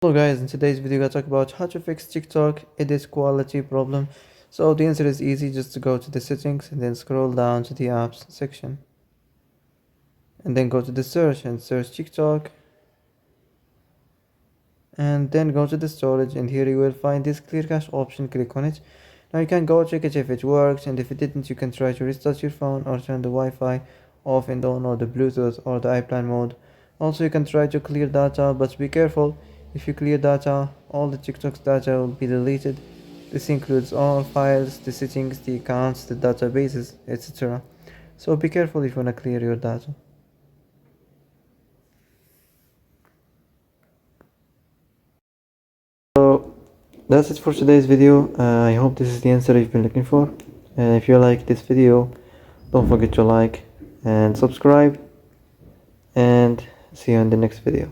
Hello guys, in today's video I talk about how to fix TikTok edit quality problem. So the answer is easy, just to go to the settings and then scroll down to the apps section. And then go to the search and search TikTok. And then go to the storage, and here you will find this clear cache option, click on it. Now you can go check it if it works, and if it didn't you can try to restart your phone or turn the Wi-Fi off and on, or the Bluetooth or the airplane mode. Also you can try to clear data, but be careful. If you clear data, all the TikTok's data will be deleted. This includes all files, the settings, the accounts, the databases, etc. So be careful if you want to clear your data. So that's it for today's video. I hope this is the answer you've been looking for. And if you like this video, don't forget to like and subscribe, and see you in the next video.